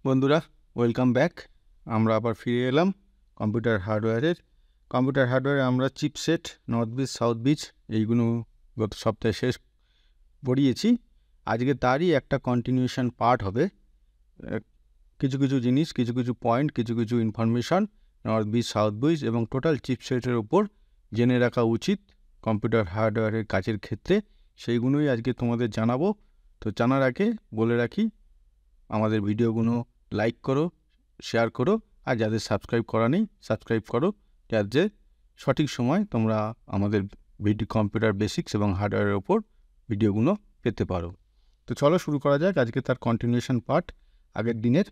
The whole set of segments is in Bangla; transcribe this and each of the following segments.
বন্ধুরা, ওয়েলকাম ব্যাক। আমরা আবার ফিরে এলাম কম্পিউটার হার্ডওয়্যারে আমরা chipset, north bridge, south beach এইগুলো গত সপ্তাহে শেষ পড়িয়েছি। আজকে তারই একটা কন্টিনিউশন পার্ট হবে। কিছু কিছু জিনিস, কিছু কিছু পয়েন্ট, কিছু কিছু information north bridge, south beach এবং টোটাল চিপসেটের উপর জেনে রাখা উচিত কম্পিউটার হার্ডওয়্যারের কাজের ক্ষেত্রে, সেইগুলোই আজকে তোমাদের জানাবো। তো জানার আগে বলে রাখি, আমাদের ভিডিওগুলো লাইক করো, শেয়ার করো, আর যাদের সাবস্ক্রাইব করা নেই সাবস্ক্রাইব করো, যাতে সঠিক সময় তোমরা আমাদের কম্পিউটার বেসিক্স এবং হার্ডওয়্যারের ওপর ভিডিওগুলো পেতে পারো। তো চলো শুরু করা যাক আজকে তার কন্টিনিউশন পার্ট আগের দিনের।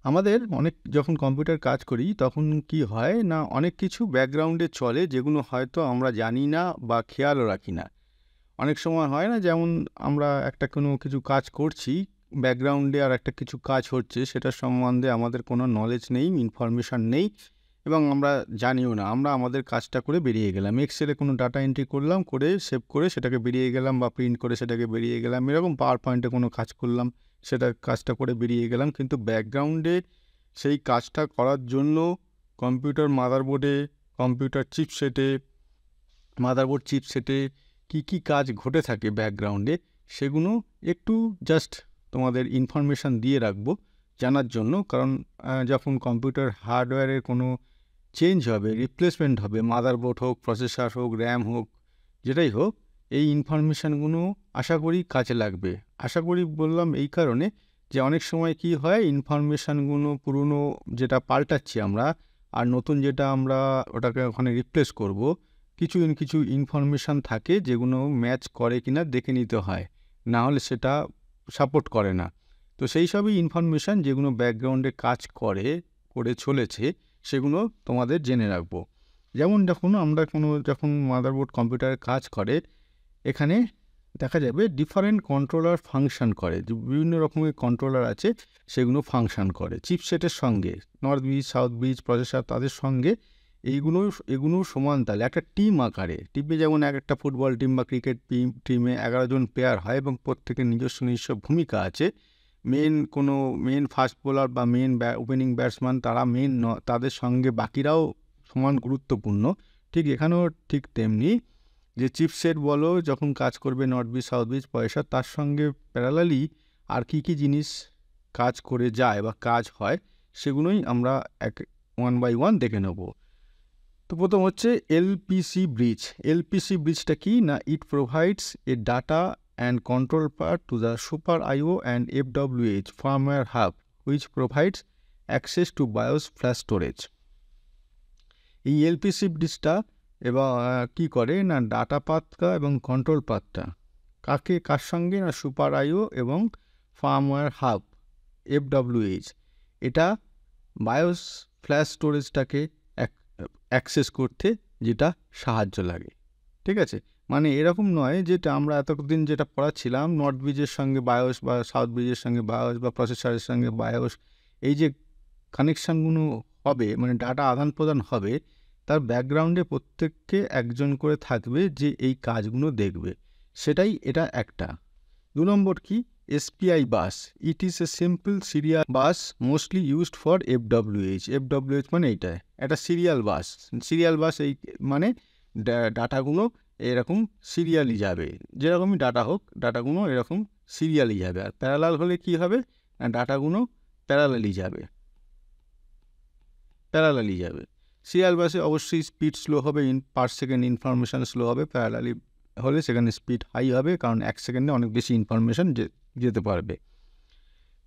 আমাদের যখন কম্পিউটার কাজ করি তখন কি হয় না, অনেক কিছু ব্যাকগ্রাউন্ডে চলে যেগুলো হয়তো আমরা জানি না বা খেয়ালও রাখি না। অনেক সময় হয় না, যেমন আমরা কোনো কিছু কাজ করছি, ব্যাকগ্রাউন্ডে আর একটা কিছু কাজ হচ্ছে, সেটার সম্বন্ধে আমাদের কোনো নলেজ নেই, ইনফরমেশান নেই এবং আমরা জানিও না। আমরা আমাদের কাজটা করে বেরিয়ে গেলাম, এক্সেলে কোনো ডাটা এন্ট্রি করলাম, করে সেভ করে সেটাকে বেরিয়ে গেলাম, বা প্রিন্ট করে সেটাকে বেরিয়ে গেলাম, এরকম পাওয়ার পয়েন্টে কোনো কাজ করলাম, কাজটা করে বেরিয়ে গেলাম। কিন্তু ব্যাকগ্রাউন্ডে সেই কাজটা করার জন্য কম্পিউটার মাদারবোর্ডে, কম্পিউটার চিপসেটে কি কাজ ঘটে থাকে ব্যাকগ্রাউন্ডে, সেগুলো একটু জাস্ট তোমাদের ইনফরমেশান দিয়ে রাখবো জানার জন্য। কারণ যখন কম্পিউটার হার্ডওয়্যারের কোনো চেঞ্জ হবে, রিপ্লেসমেন্ট হবে, মাদারবোর্ড হোক, প্রসেসর হোক, র্যাম হোক, যেটাই হোক, এই ইনফরমেশানগুলো আশা করি কাজে লাগবে। আশা করি বললাম এই কারণে যে অনেক সময় কি হয়, ইনফরমেশানগুলো পুরনো যেটা পাল্টাচ্ছি আমরা, আর নতুন যেটা আমরা ওটাকে ওখানে রিপ্লেস করব, কিছু ইনফরমেশান থাকে যেগুলো ম্যাচ করে কিনা দেখে নিতে হয়, না হলে সেটা সাপোর্ট করে না। তো সেই সবই ইনফরমেশান যেগুলো ব্যাকগ্রাউন্ডে কাজ করে চলেছে, সেগুলো তোমাদের জেনে রাখবো। যেমন দেখুন, আমরা যখন মাদারবোর্ড কম্পিউটারে কাজ করে, এখানে দেখা যাবে ডিফারেন্ট কন্ট্রোলার ফাংশন করে, বিভিন্ন রকমের কন্ট্রোলার আছে, সেগুলো ফাংশন করে চিপসেটের সঙ্গে, north bridge, south beach, processor, তাদের সঙ্গে এগুলো সমান তালে একটা টিম আকারে টিমে, যেমন একটা ফুটবল টিম বা ক্রিকেট টিমে 11 জন প্লেয়ার হয় এবং প্রত্যেকের নিজস্ব ভূমিকা আছে। মেন ফাস্ট বোলার বা ওপেনিং ব্যাটসম্যান, তারা তাদের সঙ্গে বাকিরাও সমান গুরুত্বপূর্ণ। ঠিক এখানেও ঠিক তেমনি, যে চিপসেট বলো যখন কাজ করবে north bridge, south beach, processor, তার সঙ্গে প্যারালালি আর কি জিনিস কাজ করে যায় বা কাজ হয়, সেগুলোই আমরা ওয়ান বাই ওয়ান দেখে নেব। তো প্রথম হচ্ছে এলপিসি ব্রিজ। এলপিসি ব্রিজটা কি না, it provides a data and control part to the super IO and FWH firmware hub which provides access to BIOS flash storage. এই এলপিসি ব্রিজটা এবার কী করে না, ডাটা পাথটা এবং কন্ট্রোল পাথটা কার সঙ্গে না, সুপার আইও এবং ফার্মওয়্যার হাব এফডব্লিউএইচ, এটা বায়োস ফ্ল্যাশ স্টোরেজটাকে অ্যাক্সেস করতে যেটা সাহায্য লাগে। ঠিক আছে, মানে এরকম নয় যেটা আমরা এতদিন যেটা পড়াচ্ছিলাম, নর্থ ব্রিজের সঙ্গে বায়োস বা সাউথ ব্রিজের সঙ্গে বায়োস বা প্রসেসরের সঙ্গে বায়োস, এই যে কানেকশানগুলো হবে, মানে ডাটা আদান প্রদান হবে, তার ব্যাকগ্রাউন্ডে প্রত্যেককে একজন করে থাকবে যে এই কাজগুলো দেখবে, সেটাই এটা একটা। 2 নম্বর কি, SPI bus. It is a simple serial bus mostly used for FWH. FWH মানে এইটা একটা সিরিয়াল বাস। এই মানে ডাটাগুলো এরকম সিরিয়ালি যাবে, যেরকমই ডাটা হোক, ডাটাগুলো এরকম সিরিয়ালি যাবে। আর প্যারালাল হলে কি হবে না, ডাটাগুলো প্যারালালি যাবে। সিরিয়াল বাসে অবশ্যই স্পিড স্লো হবে, পার সেকেন্ড ইনফরমেশান স্লো হবে। প্যারালালি হলে সেখানে স্পিড হাই হবে, কারণ 1 সেকেন্ডে অনেক বেশি ইনফরমেশান যেতে পারবে।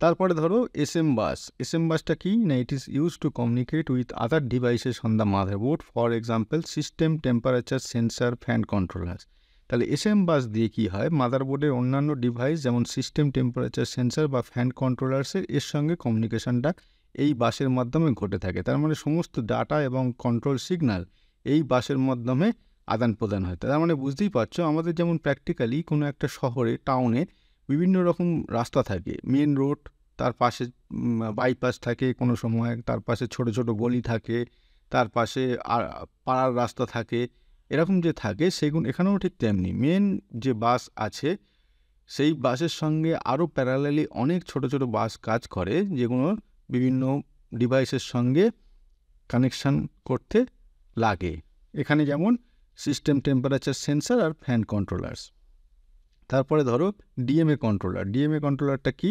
তারপরে ধরো এসএম বাসটা কি না, it is use to communicate with other devices on the motherboard, for example system temperature sensor, fan controllers. তাহলে এসএম বাস দিয়ে কী হয়, মাদারবোর্ডের অন্যান্য ডিভাইস যেমন সিস্টেম টেম্পারেচার সেন্সার বা ফ্যান কন্ট্রোলার্সের সঙ্গে কমিউনিকেশনটা এই বাসের মাধ্যমে ঘটে থাকে। তার মানে সমস্ত ডাটা এবং কন্ট্রোল সিগন্যাল এই বাসের মাধ্যমে আদান প্রদান হয়। তার মানে বুঝতেই পারছো, আমাদের যেমন প্র্যাকটিক্যালি কোনো একটা শহরে, টাউনে বিভিন্ন রকম রাস্তা থাকে, মেন রোড, তার পাশে বাইপাস থাকে, কোনো সময় তার পাশে ছোট ছোট গলি থাকে, তার পাশে পাড়ার রাস্তা থাকে, এরকম যে থাকে সেগুলো এখানেও ঠিক তেমনি। মেন যে বাস আছে সেই বাসের সঙ্গে আরও প্যারালালি অনেক ছোট ছোট বাস কাজ করে, যেগুলো বিভিন্ন ডিভাইসের সঙ্গে কানেকশান করতে লাগে। এখানে যেমন সিস্টেম টেম্পারেচার সেন্সার আর ফ্যান কন্ট্রোলার্স। তারপরে ধরো ডিএমএ কন্ট্রোলার। ডিএমএ কন্ট্রোলারটা কি?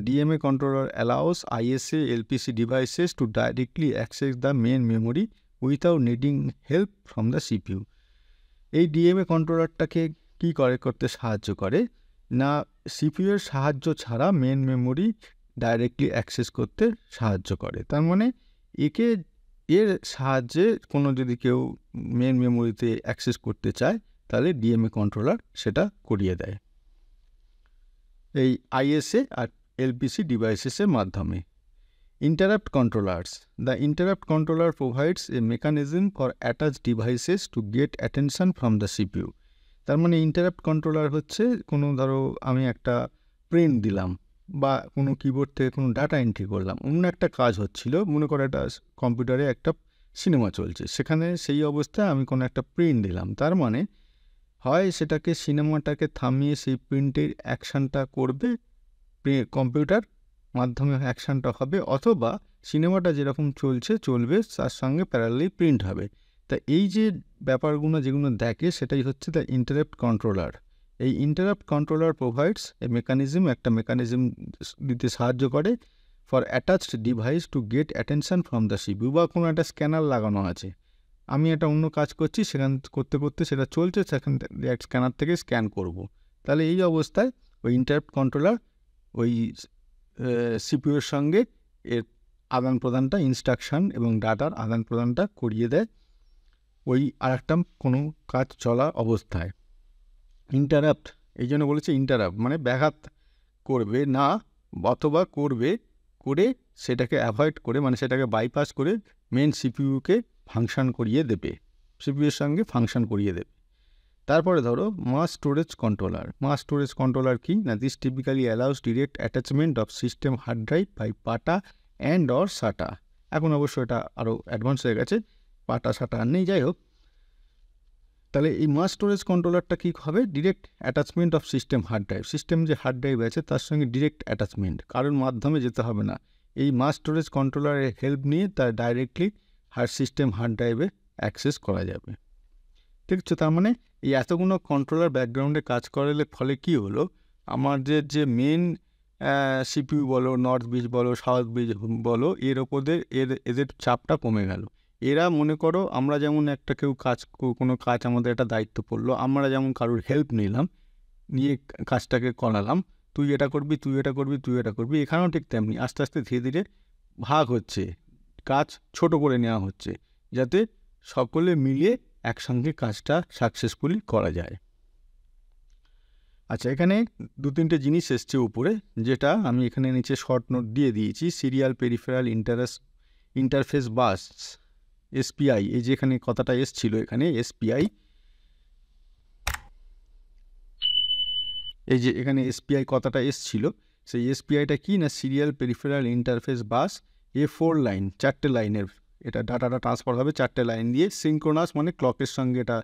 DMA controller allows ISA LPC devices to directly access the main memory without needing help from the CPU. এই ডিএমএ কন্ট্রোলারটাকে কী করতে সাহায্য করে না, সিপিইউর সাহায্য ছাড়া মেন মেমোরি ডাইরেক্টলি অ্যাক্সেস করতে সাহায্য করে। তার মানে এর সাহায্যে কোনো যদি কেউ মেন মেমোরিতে অ্যাক্সেস করতে চায় তাহলে ডিএমএ কন্ট্রোলার সেটা করিয়ে দেয় এই আইএসএ আর এলপিসি ডিভাইসেসের মাধ্যমে। Interrupt controllers. The interrupt controller provides a mechanism for attach devices to get attention from the CPU. তার মানে ইন্টারাপ্ট কন্ট্রোলার হচ্ছে কোনো ধরো আমি একটা প্রিন্ট দিলাম বা কোনো কিবোর্ড থেকে কোনো ডাটা এন্ট্রি করলাম, অন্য একটা কাজ হচ্ছিল, মনে করো একটা কম্পিউটারে একটা সিনেমা চলছে, সেখানে সেই অবস্থায় আমি কোনো একটা প্রিন্ট দিলাম। তার মানে হয় সেটাকে সিনেমাটাকে থামিয়ে সেই প্রিন্টের অ্যাকশানটা করবে কম্পিউটার মাধ্যমে, অ্যাকশানটা হবে, অথবা সিনেমাটা যেরকম চলবে তার সঙ্গে প্যারালালি প্রিন্ট হবে। তা এই যে ব্যাপারগুলো যেগুলো দেখে সেটাই হচ্ছে দ্য ইন্টারাপ্ট কন্ট্রোলার। এই interrupt controller provides a mechanism, একটা মেকানিজম দিতে সাহায্য করে for attached device to get attention from the CPU. বা কোনো একটা স্ক্যানার লাগানো আছে, আমি একটা অন্য কাজ করছি, সেখান করতে করতে সেটা চলছে, সেখান স্ক্যানার থেকে স্ক্যান করব। তাহলে এই অবস্থায় ওই ইন্টারাপ্ট কন্ট্রোলার ওই সিপিইউর সঙ্গে এর আদান প্রদানটা, ইনস্ট্রাকশান এবং ডাটার আদান প্রদানটা করিয়ে দেয় ওই আরেকটা কোনো কাজ চলা অবস্থায়। ইন্টারাপ্ট এই জন্য বলেছে ইন্টারাপ্ট মানে ব্যাঘাত করবে না, অথবা করে সেটাকে অ্যাভয়েড করে, মানে সেটাকে বাইপাস করে মেন সিপিইউকে ফাংশন করিয়ে দেবে, সিপিইউর সঙ্গে ফাংশন করিয়ে দেবে। তারপরে ধরো mass storage controller. Mass storage controller কি না, this typically allows direct attachment of system hard drive by PATA and or SATA. এখন অবশ্য এটা আরও অ্যাডভান্স হয়ে গেছে, পাটা সাটা আর নেই, যাই হোক। তাহলে এই মাস স্টোরেজ কন্ট্রোলারটা কী হবে, direct attachment of system hard drive. System যে হার্ড ড্রাইভ আছে তার সঙ্গে ডিরেক্ট অ্যাটাচমেন্ট, কারোর মাধ্যমে যেতে হবে না। এই মাস স্টোরেজ কন্ট্রোলারের হেল্প নিয়ে তার ডাইরেক্টলি সিস্টেম হার্ড ড্রাইভে অ্যাক্সেস করা যাবে। ঠিক আছে, তার মানে এই এতগুলো কন্ট্রোলার ব্যাকগ্রাউন্ডে কাজ করালে ফলে কি হলো, আমাদের যে মেন সিপিইউ বলো, নর্থ ব্রিজ বলো, সাউথ ব্রিজ বলো, এদের চাপটা কমে গেল। এরা মনে করো আমরা যেমন একটা কোনো কাজ আমাদের একটা দায়িত্ব পড়লো, আমরা যেমন কারোর হেল্প নিয়ে কাজটাকে করালাম, তুই এটা করবি, তুই এটা করবি, তুই এটা করবি। এখানেও ঠিক তেমনি আস্তে আস্তে ধীরে ধীরে ভাগ হচ্ছে, কাজ ছোট করে নেওয়া হচ্ছে, যাতে সকলে মিলিয়ে একসঙ্গে কাজটা সাকসেসফুলি করা যায়। আচ্ছা, এখানে 2-3টে জিনিস এসছে উপরে, যেটা আমি এখানে নিচে শর্ট নোট দিয়ে দিয়েছি। সিরিয়াল পেরিফেরাল ইন্টারফেস বাস, এসপিআই, এই যে এখানে কথাটা এসছিল, এখানে এসপিআই, এই যে এখানে এসপিআই কথাটা এসছিল, সেই এসপিআইটা কি না, সিরিয়াল পেরিফেরাল ইন্টারফেস বাস, A4 লাইন, 4টে লাইনের এটা ডাটাটা ট্রান্সফার হবে 4টে লাইন দিয়ে। সিঙ্ক্রোনাস মানে ক্লকের সঙ্গে এটা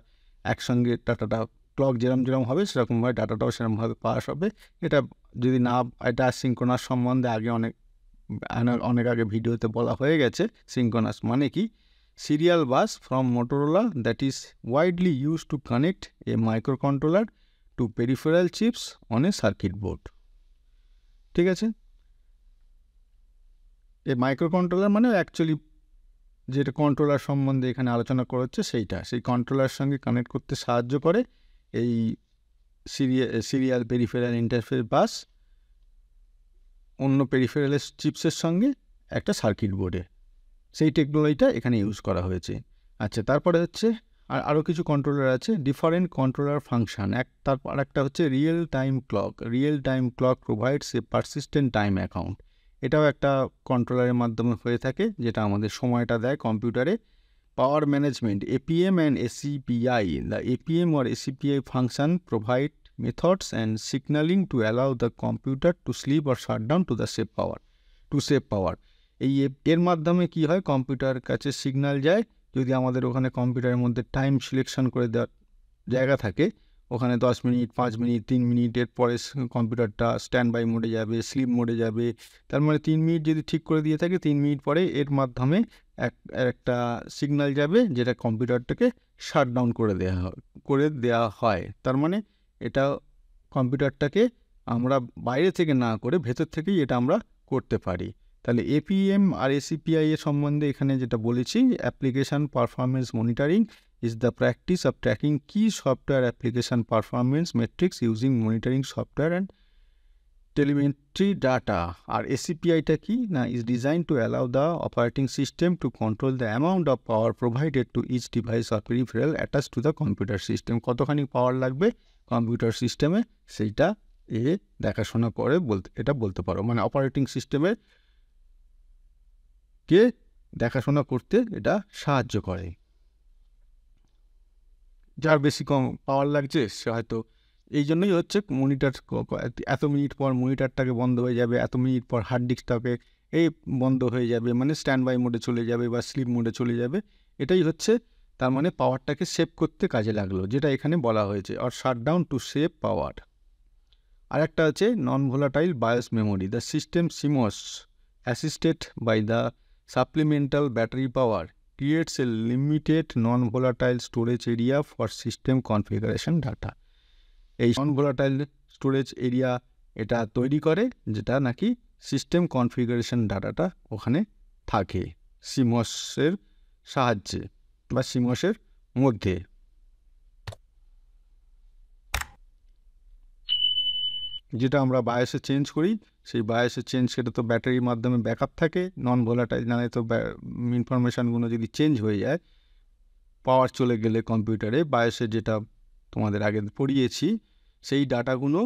একসঙ্গে ডাটাটা, ক্লক যেরকম হবে সেরকমভাবে ডাটাটাও সেরকমভাবে পাস হবে। এটা যদি না, এটা সিঙ্ক্রোনাস সম্বন্ধে আগে অনেক আগে ভিডিওতে বলা হয়ে গেছে। সিঙ্ক্রোনাস মানে কি, serial bus from Motorola that is widely use to connect a micro controller to peripheral chips on a circuit board. ঠিক আছে, এই মাইক্রো কন্ট্রোলার মানে অ্যাকচুয়ালি যেটা কন্ট্রোলার সম্বন্ধে এখানে আলোচনা করা হচ্ছে সেইটা, সেই কন্ট্রোলার সঙ্গে কানেক্ট করতে সাহায্য করে এই সিরিয়াল পেরিফেরাল ইন্টারফেস বাস অন্য পেরিফেরাল চিপসের সঙ্গে একটা সার্কিট বোর্ডে, সেই টেকনোলজিটা এখানে ইউজ করা হয়েছে। আচ্ছা, তারপরে হচ্ছে আরও কিছু কন্ট্রোলার আছে, ডিফারেন্ট কন্ট্রোলার ফাংশন। তারপর একটা হচ্ছে real time clock. Real time clock provides a persistent time account. এটাও একটা কন্ট্রোলারের মাধ্যমে হয়ে থাকে, যেটা আমাদের সময়টা দেয় কম্পিউটারে। Power management, APM and ACPI. The APM or ACPI function provide methods and signalling to allow the computer to sleep or shut down to save power. এর মাধ্যমে কি হয়, কম্পিউটারের কাছে সিগন্যাল যায়, যদি আমাদের ওখানে কম্পিউটারের মধ্যে টাইম সিলেকশন করে দেওয়ার জায়গা থাকে, ওখানে 10 মিনিট, 5 মিনিট, 3 মিনিটের পরে কম্পিউটারটা স্ট্যান্ড বাই মোডে যাবে, স্লিপ মোডে যাবে। তার মানে 3 মিনিট যদি ঠিক করে দিয়ে থাকে, 3 মিনিট পরে এর মাধ্যমে একটা সিগন্যাল যাবে যেটা কম্পিউটারটাকে শাটডাউন করে দেওয়া হয়। তার মানে এটা কম্পিউটারটাকে আমরা বাইরে থেকে না করে ভেতর থেকেই এটা আমরা করতে পারি। তাহলে এপিএম আর এসিপিআই এর সম্বন্ধে এখানে যেটা বলেছি, application performance monitoring is the practice of tracking key software application performance metrics using monitoring software and telemetry data. আর এসিপিআইটা কি না, is designed to allow the operating system to control the amount of power provided to each device or peripheral attached to the computer system. কতখানি পাওয়ার লাগবে কম্পিউটার সিস্টেমে সেইটা দেখাশোনা করে এটা বলতে পারো। মানে অপারেটিং সিস্টেমের কে দেখাশোনা করতে এটা সাহায্য করে। যার বেশি কম পাওয়ার লাগছে সে হয়তো এই জন্যই হচ্ছে মনিটর এত মিনিট পর মনিটরটাকে বন্ধ হয়ে যাবে, এত মিনিট পর হার্ড ডিস্কটাকে বন্ধ হয়ে যাবে, মানে স্ট্যান্ড বাই মোডে চলে যাবে বা স্লিপ মোডে চলে যাবে। এটাই হচ্ছে তার মানে পাওয়ারটাকে সেভ করতে কাজে লাগলো, যেটা এখানে বলা হয়েছে, আর শাটডাউন টু সেভ পাওয়ার। আর একটা আছে non volatile BIOS memory, the system CMOS assisted by the supplemental battery power creates a limited non-volatile storage area for system configuration data. এই non-volatile storage area এটা তৈরি করে যেটা নাকি সিস্টেম কনফিগারেশন ডাটাটা ওখানে থাকে সিমসের সাহায্যে বা সিমসের মধ্যে। যেটা আমরা বায়োসে চেঞ্জ করি, সেই বায়োসে চেঞ্জ সেটা তো ব্যাটারির মাধ্যমে ব্যাকআপ থাকে, নন ভোলাটাইল না তো ইনফরমেশানগুলো যদি চেঞ্জ হয়ে যায়, পাওয়ার চলে গেলে কম্পিউটারে বায়োসে যেটা তোমাদের আগে পড়িয়েছি, সেই ডাটাগুলো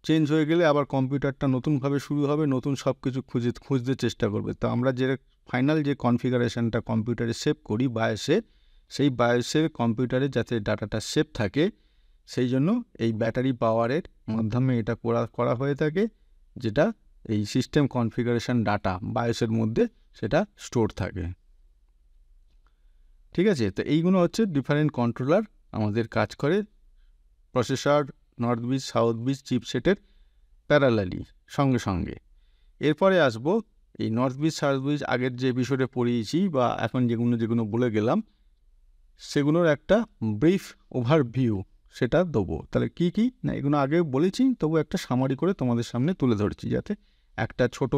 চেঞ্জ হয়ে গেলে আবার কম্পিউটারটা নতুনভাবে শুরু হবে, নতুন সব কিছু খুঁজতে চেষ্টা করবে। তো আমরা যে ফাইনাল যে কনফিগারেশনটা কম্পিউটারে সেভ করি বায়োসে, সেই বায়োসের কম্পিউটারে যাতে ডাটাটা সেভ থাকে সেই জন্য এই ব্যাটারি পাওয়ারের মাধ্যমে এটা করা হয়ে থাকে, যেটা এই সিস্টেম কনফিগারেশন ডাটা বায়োসের মধ্যে সেটা স্টোর থাকে। ঠিক আছে, তো এইগুলো হচ্ছে ডিফারেন্ট কন্ট্রোলার আমাদের কাজ করে processor, north bridge, south bridge চিপসেটের প্যারালালি সঙ্গে সঙ্গে। এরপরে আসবো এই নর্থ বিচ, সাউথ বিচ আগের যে বিষয়টা পড়িয়েছি বা এখন যেগুলো বলে গেলাম সেগুলোর একটা ব্রিফ ওভারভিউ সেটা দেবো। তাহলে কি না এগুলো আগে বলেছি, তবু একটা সামারি করে তোমাদের সামনে তুলে ধরেছি যাতে একটা ছোট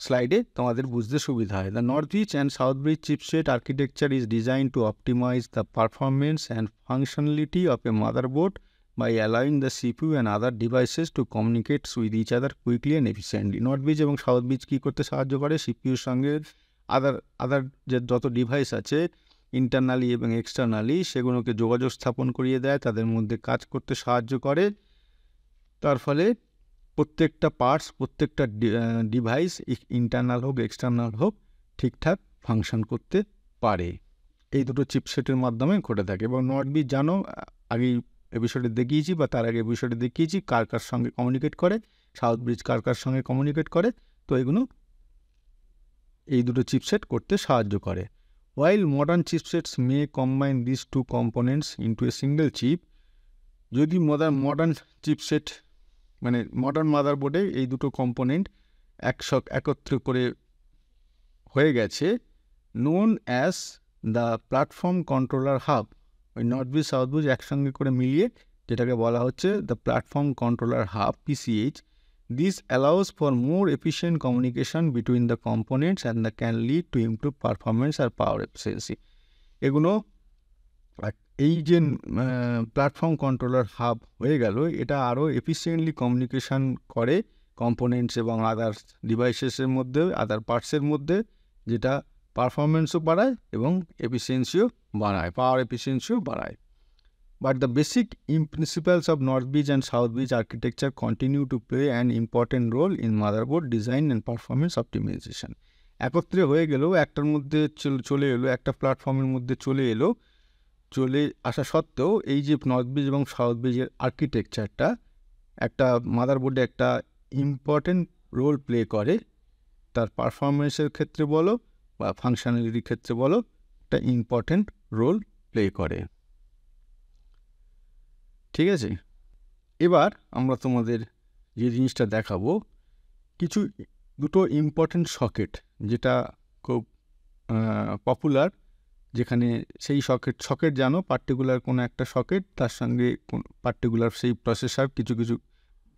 স্লাইডে তোমাদের বুঝতে সুবিধা হয়। The north bridge and south bridge chipset architecture is design to optimize the performance and functionality of a motherboard by allowing the CPU and other devices to communicate with each other quickly and efficiently. North beach এবং সাউথ বিচ কী করতে সাহায্য করে, সিপিউর সঙ্গে আদার যে যত ডিভাইস আছে ইন্টারনালি এবং এক্সটার্নালি সেগুলোকে যোগাযোগ স্থাপন করিয়ে দেয়, তাদের মধ্যে কাজ করতে সাহায্য করে। তার ফলে প্রত্যেকটা পার্টস, প্রত্যেকটা ডিভাইস ইন্টারনাল হোক এক্সটার্নাল হোক ঠিকঠাক ফাংশন করতে পারে। এই দুটো চিপসেটের মাধ্যমে ঘটে থাকে। এবং নর্থ বিচ জানো আগেই এপিসোডে দেখিয়েছি বা তার আগে এপিসোডে দেখিয়েছি কার সঙ্গে কমিউনিকেট করে, সাউথ ব্রিজ কার সঙ্গে কমিউনিকেট করে। তো এগুলো এই দুটো চিপসেট করতে সাহায্য করে। While modern chipsets may combine these two components into a single chip, যদি মডার্ন চিপসেট মানে মডার্ন মাদারবোর্ডে এই দুটো কম্পোনেন্ট একত্রে করে হয়ে গেছে, known as the platform controller hub. ওই নর্থ বিচ সাউথ বিচ একসঙ্গে করে মিলিয়ে যেটাকে বলা হচ্ছে the platform controller hub PCH. This allows for more efficient communication between the components and that can lead to improved performance or power efficiency. এগুলো এই যে প্ল্যাটফর্ম কন্ট্রোলার হাব হয়ে গেল, এটা আরও এফিসিয়েন্টলি কমিউনিকেশান করে কম্পোনেন্টস এবং আদার ডিভাইসেসের মধ্যে, আদার পার্টসের মধ্যে, যেটা পারফরমেন্সও বাড়ায় এবং এফিসিয়েন্সিও বাড়ায়, পাওয়ার এফিসিয়েন্সিও বাড়ায়। But the basic principles of North Beach and South Beach architecture continue to play an important role in motherboard design and performance optimization. একত্রে হয়ে গেলেও একটার মধ্যে চলে এলো, একটা প্ল্যাটফর্মের মধ্যে চলে আসা সত্ত্বেও এই যে নর্থ বিচ এবং সাউথ বিচের আর্কিটেকচারটা একটা মাদারবোর্ডে একটা ইম্পর্টেন্ট রোল প্লে করে, তার পারফরমেন্সের ক্ষেত্রে বলো বা ফাংশনালিটির ক্ষেত্রে বলো, একটা ইম্পর্টেন্ট রোল প্লে করে। ঠিক আছে, এবার আমরা তোমাদের যে জিনিসটা দেখাবো দুটো ইম্পর্টেন্ট সকেট, যেটা খুব পপুলার, যেখানে সেই সকেট জানো পার্টিকুলার কোনো একটা সকেট, তার সঙ্গে পার্টিকুলার সেই প্রসেসর কিছু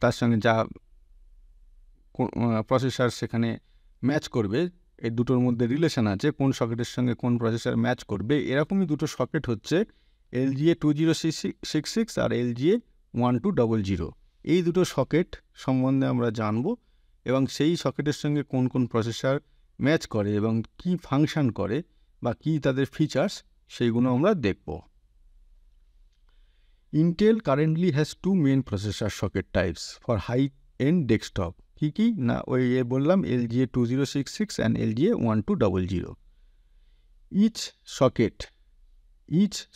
তার সঙ্গে যা প্রসেসর সেখানে ম্যাচ করবে, এই দুটোর মধ্যে রিলেশন আছে, কোন সকেটের সঙ্গে কোন প্রসেসর ম্যাচ করবে। এরকমই দুটো সকেট হচ্ছে LGA 2066 আর LGA 1200। এই দুটো সকেট সম্বন্ধে আমরা জানবো এবং সেই সকেটের সঙ্গে কোন কোন প্রসেসর ম্যাচ করে এবং কি ফাংশন করে বা কি তাদের ফিচার্স, সেইগুলো আমরা দেখব। Intel currently has two main processor socket types for high-end desktop. কি না ওই বললাম LGA 2066 and LGA 1200. Each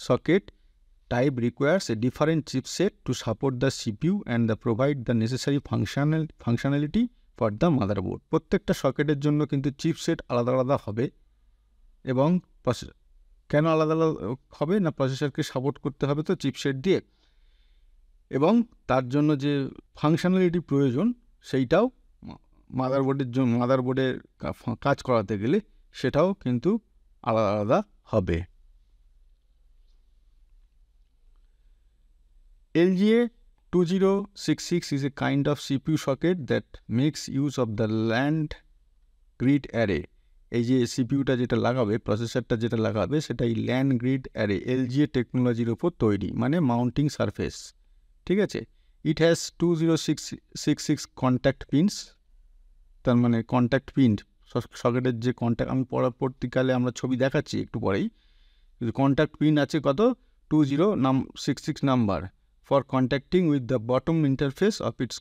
socket type requires a different chipset to support the CPU and provide the necessary functionality for the motherboard. প্রত্যেকটা সকেটের জন্য কিন্তু চিপসেট আলাদা আলাদা হবে এবং কেন আলাদা আলাদা হবে না, প্রসেসরকে সাপোর্ট করতে হবে তো চিপসেট দিয়ে, এবং তার জন্য যে ফাংশনালিটি প্রয়োজন সেইটাও মাদারবোর্ডের কাজ করাতে গেলে সেটাও কিন্তু আলাদা আলাদা হবে। LGA 2066 is a kind of CPU socket that makes use of the land grid array. এই যে সিপিউটা যেটা লাগাবে, প্রসেসরটা যেটা লাগাবে, সেটা এই ল্যান্ড গ্রিড অ্যারে LGA টেকনোলজির ওপর তৈরি, মানে মাউন্টিং সারফেস। ঠিক আছে, ইট হ্যাজ 2066 কন্ট্যাক্ট পিনস, তার মানে কন্ট্যাক্ট পিন সকেটের যে কন্ট্যাক্ট, আমি পরবর্তীকালে আমরা ছবি দেখাচ্ছি একটু পরেই, কন্ট্যাক্ট পিন আছে কত 2066 number for contacting with the bottom interface of its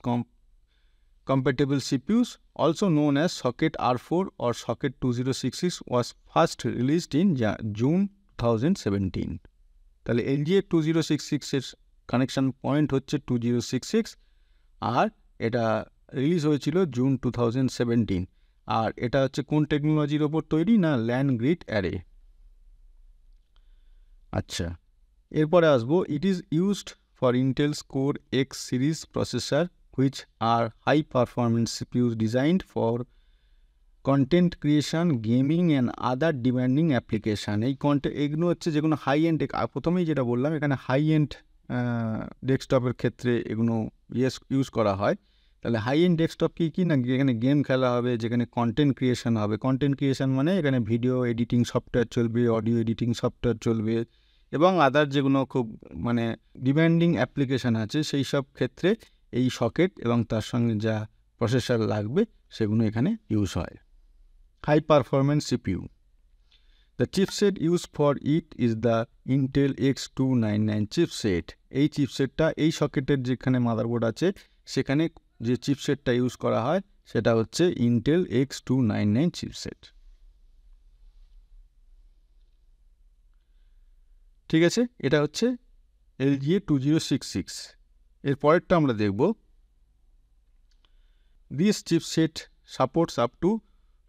compatible CPUs, also known as socket R4 or socket 2066, was first released in June 2017. তাহলে LGA 2066 এর কানেকশন পয়েন্ট হচ্ছে 2066 আর এটা রিলিজ হয়েছিল জুন 2017। আর এটা হচ্ছে কোন টেকনোলজির ওপর তৈরি না, ল্যান্ড গ্রিড অ্যারে। আচ্ছা, এরপরে আসবো, it is used for Intel's core X series processor which are high-performance CPUs designed for content creation, gaming and other demanding application. এগুলো হচ্ছে যেগুলো হাই এন্ড, প্রথমেই যেটা বললাম এখানে হাই এন্ড ডেস্কটপের ক্ষেত্রে এগুলো ইউজ করা হয়। তাহলে হাই এন্ড ডেস্কটপ কি না, যেখানে গেম খেলা হবে, যেখানে কন্টেন্ট ক্রিয়েশন হবে। কন্টেন্ট ক্রিয়েশন মানে এখানে ভিডিও এডিটিং সফটওয়্যার চলবে, অডিও এডিটিং সফটওয়্যার চলবে এবং আদার যেগুলো খুব মানে ডিমান্ডিং অ্যাপ্লিকেশান আছে, সেই সব ক্ষেত্রে এই সকেট এবং তার সঙ্গে যা প্রসেসর লাগবে সেগুলো এখানে ইউজ হয়। High performance CPU, the chipset use for it is the Intel X299 chipset. এই চিপসেটটা এই সকেটের যেখানে মাদারবোর্ড আছে সেখানে যে চিপসেটটা ইউজ করা হয় সেটা হচ্ছে ইন্টেল X299 চিপসেট। ঠিক আছে, এটা হচ্ছে LGA 2066। এর পরেরটা আমরা দেখব, this chipset supports up two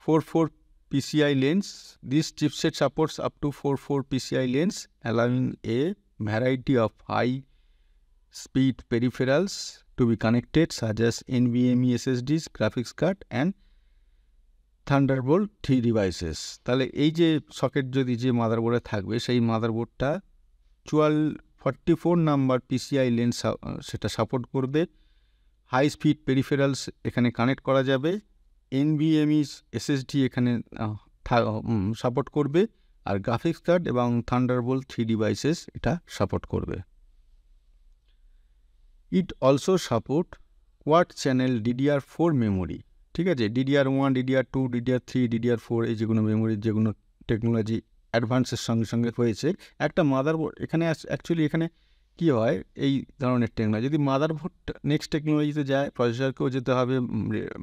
44 PCI lanes. This chipset supports up to 44 PCI lanes, allowing a variety of high-speed peripherals to be connected, such as NVMe SSDs, graphics card, and Thunderbolt 3 devices. তাহলে এই যে সকেট যদি যে মাদারবোর্ডে থাকবে সেই মাদারবোর্ডটা 44 নাম্বার PCI লেন সেটা সাপোর্ট করবে, হাই স্পিড পেরিফেরালস এখানে কানেক্ট করা যাবে, NVMe SSD এখানে সাপোর্ট করবে, আর গ্রাফিক্স কার্ড এবং থান্ডারবোল্ট 3 ডিভাইসেস এটা সাপোর্ট করবে। It also support quad channel DDR4 memory. ঠিক আছে, DDR1, DDR2, DDR3, DDR4 এই যেগুলো মেমোরির যেগুলো টেকনোলজি অ্যাডভান্সের সঙ্গে সঙ্গে হয়েছে, একটা মাদারবোর্ড এখানে অ্যাকচুয়ালি এখানে কী হয়, এই ধরনের টেকনোলজি যদি মাদারবোর্ড নেক্সট টেকনোলজিতে যায়, প্রসেসরকেও যেতে হবে,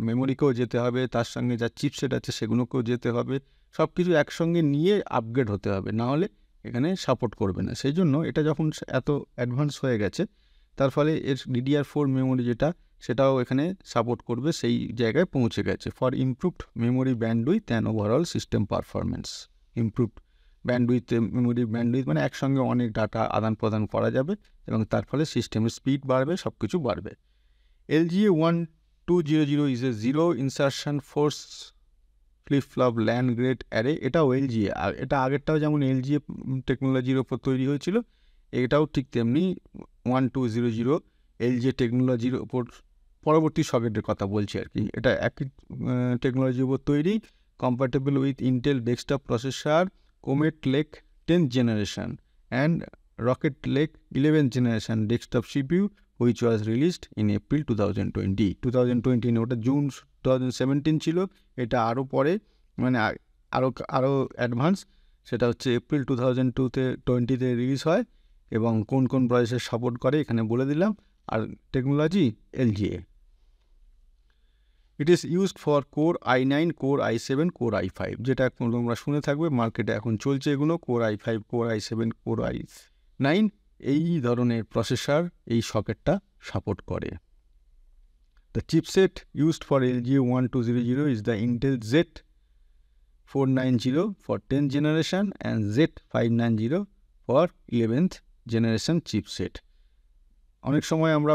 মেমোরিকেও যেতে হবে, তার সঙ্গে যা চিপসেট আছে সেগুলোকেও যেতে হবে, সব কিছু একসঙ্গে নিয়ে আপগ্রেড হতে হবে, না হলে এখানে সাপোর্ট করবে না। সেই জন্য এটা যখন এত অ্যাডভান্স হয়ে গেছে তার ফলে এর DDR4 মেমোরি যেটা সেটাও এখানে সাপোর্ট করবে, সেই জায়গায় পৌঁছে গেছে। For improved memory bandwidth and overall system performance. Improved bandwidth, memory bandwidth মানে একসঙ্গে অনেক ডাটা আদান প্রদান করা যাবে, এবং তার ফলে সিস্টেমের স্পিড বাড়বে, সব কিছু বাড়বে। LGA 1200 is a zero insertion force flip flop land grade array. এটাও LGA, এটা আগেরটাও যেমন LGA টেকনোলজির ওপর তৈরি হয়েছিল, এটাও ঠিক তেমনি 1200 LGA টেকনোলজির ওপর পরবর্তী সকেটের কথা বলছি আর কি। এটা একই টেকনোলজির উপর তৈরি, compatible with Intel desktop processor, কোমেট lake 10th generation and Rocket Lake 11th generation desktop CPU which was released in April 2020 ওটা জুন 2017 ছিল, এটা আরও পরে মানে আরও অ্যাডভান্স, সেটা হচ্ছে এপ্রিল 2020-তে রিলিজ হয় এবং কোন কোন প্রসেসর সাপোর্ট করে এখানে বলে দিলাম। আর technology LGA। It is used for core i9, core i7, core i5, যেটা এখন তোমরা শুনে থাকবে, মার্কেটে এখন চলছে এগুলো, core i5, core i7, core i9, এই ধরনের প্রসেসর এই সকেটটা সাপোর্ট করে। The chipset used for LGA 1200 is the Intel Z490 for 10th generation and Z590 for 11th generation chipset. অনেক সময় আমরা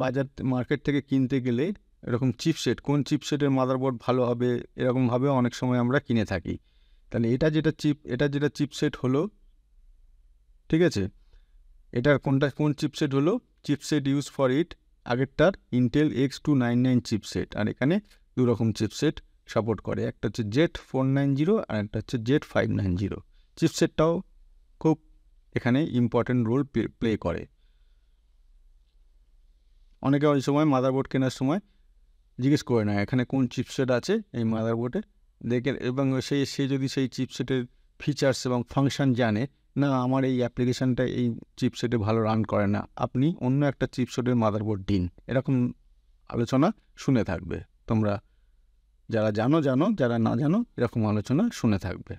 বাজার মার্কেট থেকে কিনতে গেলে এরকম চিপসেট, কোন চিপসেটের মাদারবোর্ড ভালো হবে এরকমভাবে অনেক সময় আমরা কিনে থাকি। তাহলে এটা যেটা চিপসেট হলো, ঠিক আছে, এটা কোন চিপসেট হলো, চিপসেট ইউজ ফর ইট আগেরটার ইন্টেল X299 চিপসেট, আর এখানে দুরকম চিপসেট সাপোর্ট করে, একটা হচ্ছে Z490 আর একটা হচ্ছে Z590। চিপসেটটাও খুব এখানে ইম্পর্টেন্ট রোল প্লে করে। অনেকে ওই সময় মাদারবোর্ড কেনার সময় জিজ্ঞেস করে না এখানে কোন চিপসেট আছে এই মাদারবোর্ডে দেখে, এবং সে যদি সেই চিপসেটের ফিচার্স এবং ফাংশন জানে, না আমার এই অ্যাপ্লিকেশানটা এই চিপসেটে ভালো রান করে না, আপনি অন্য একটা চিপসেটের মাদারবোর্ড দিন, এরকম আলোচনা শুনে থাকবে তোমরা। যারা জানো, যারা না জানো এরকম আলোচনা শুনে থাকবে।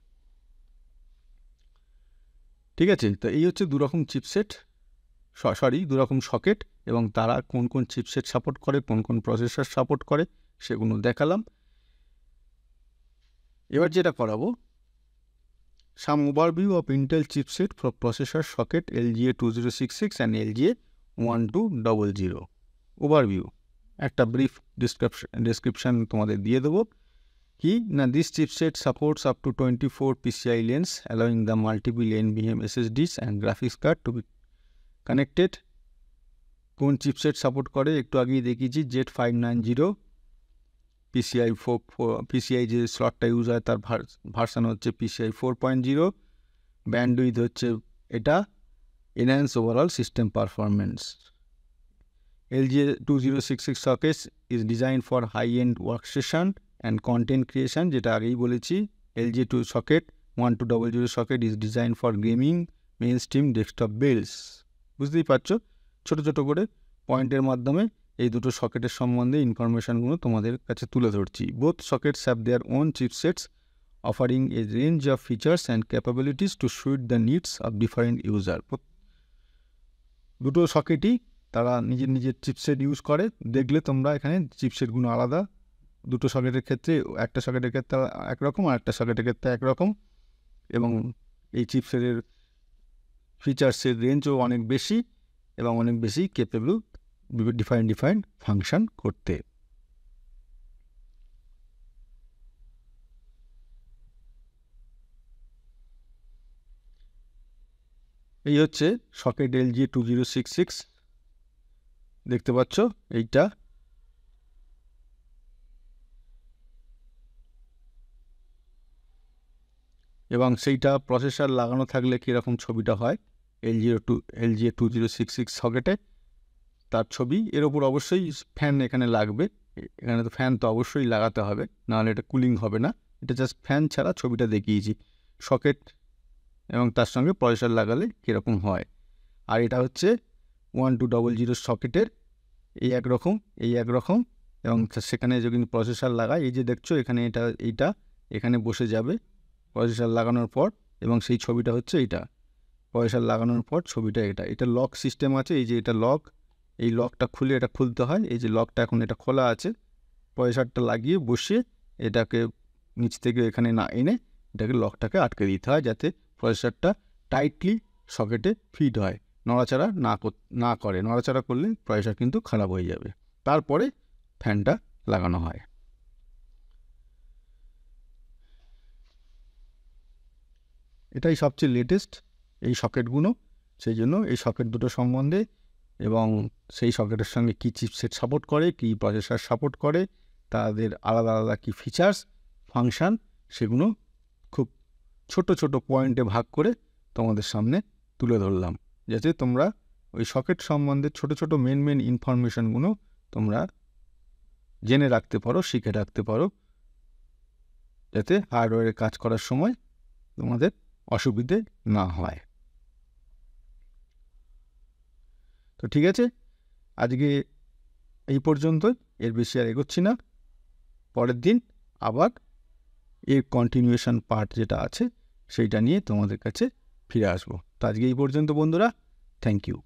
ঠিক আছে, তো এই হচ্ছে দুরকম চিপসেট, দুরকম সকেট, এবং তারা কোন কোন চিপসেট সাপোর্ট করে, কোন কোন প্রসেসর সাপোর্ট করে সেগুলো দেখালাম। এবার যেটা করাবো, some overview of Intel chipset for processor socket LGA 2066 and LGA 1200। Overview, একটা ব্রিফ ডেসক্রিপশান তোমাদের দিয়ে দেবো। কি না, this chipset supports up to 24 PCI lanes allowing the multiple NVMe SSDs and graphics card to be connected। কোন চিপসেট সাপোর্ট করে একটু আগেই দেখিয়েছি, Z590 PCI যে স্লটটা ইউজ হয় তার ভার্সান হচ্ছে PCI 4.0, ব্যান্ডউইথ হচ্ছে এটা, enhance overall system performance. LGA 2066 sockets is designed for high-end workstation and content creation, যেটা আগেই বলেছি। LGA 1200 socket is designed for gaming, mainstream desktop builds। বুঝতেই পারছো, ছোটো ছোটো করে পয়েন্টের মাধ্যমে এই দুটো সকেটের সম্বন্ধে ইনফরমেশানগুলো তোমাদের কাছে তুলে ধরছি। Both sockets have their own chipsets offering a range of features and capabilities to suit the needs of different user. দুটো সকেটই তারা নিজের চিপসেট ইউজ করে, দেখলে তোমরা এখানে চিপসেটগুলো আলাদা, দুটো সকেটের ক্ষেত্রে একটা সকেটের ক্ষেত্রে একরকম আর একটা সকেটের ক্ষেত্রে একরকম, এবং এই চিপসেটের ফিচার্সের রেঞ্জও অনেক বেশি এবং অনেক বেশি কেপেবল ডিফারেন্ট ফাংশন করতে। এই হচ্ছে সকেট LGA 2066, দেখতে পাচ্ছ এইটা। এবং সেইটা প্রসেসর লাগানো থাকলে কীরকম ছবিটা হয় LGA 2066 সকেটে, তার ছবি। এর ওপর অবশ্যই ফ্যান এখানে লাগবে, এখানে তো ফ্যান তো অবশ্যই লাগাতে হবে, নাহলে এটা কুলিং হবে না। এটা জাস্ট ফ্যান ছাড়া ছবিটা দেখিয়েছি, সকেট এবং তার সঙ্গে প্রসেসর লাগালে কীরকম হয়। আর এটা হচ্ছে 1200 সকেটের এই একরকম, এবং সেখানে যদি প্রসেসর লাগায়, এই যে দেখছো এখানে এইটা এখানে বসে যাবে প্রসেসর লাগানোর পর, এবং সেই ছবিটা হচ্ছে এইটা প্রসেসর লাগানোর পর ছবিটা এটা লক সিস্টেম আছে, এই যে এটা লক, এই লকটা খুলে এটা খুলতে হয়, এই যে লকটা এখন এটা খোলা আছে, প্রসেসরটা লাগিয়ে বসিয়ে এটাকে নিচ থেকে এখানে না এনে এটাকে লকটাকে আটকে দিতে হয়, যাতে প্রসেসরটা টাইটলি সকেটে ফিট হয়, নড়াচড়া না করে। নড়াচড়া করলে প্রসেসর কিন্তু খারাপ হয়ে যাবে। তারপরে ফ্যানটা লাগানো হয়। এটাই সবচেয়ে লেটেস্ট এই সকেটগুলো। সেই জন্য এই সকেট দুটো সম্বন্ধে এবং সেই সকেটের সঙ্গে কী চিপসেট সাপোর্ট করে, কী প্রসেসর সাপোর্ট করে, তাদের আলাদা আলাদা কী ফিচার্স, ফাংশান, সেগুলো খুব ছোট ছোট পয়েন্টে ভাগ করে তোমাদের সামনে তুলে ধরলাম, যাতে তোমরা ওই সকেট সম্বন্ধে ছোট ছোট মেন ইনফরমেশানগুলো তোমরা জেনে রাখতে পারো, শিখে রাখতে পারো, যাতে হার্ডওয়্যারে কাজ করার সময় তোমাদের অসুবিধে না হয়। তো ঠিক আছে, আজকে এই পর্যন্তই, এর বেশি আর এগোচ্ছি না। পরের দিন আবার এর কন্টিনিউয়েশন পার্ট যেটা আছে সেইটা নিয়ে তোমাদের কাছে ফিরে আসবো। তো আজকে এই পর্যন্ত বন্ধুরা, থ্যাংক ইউ।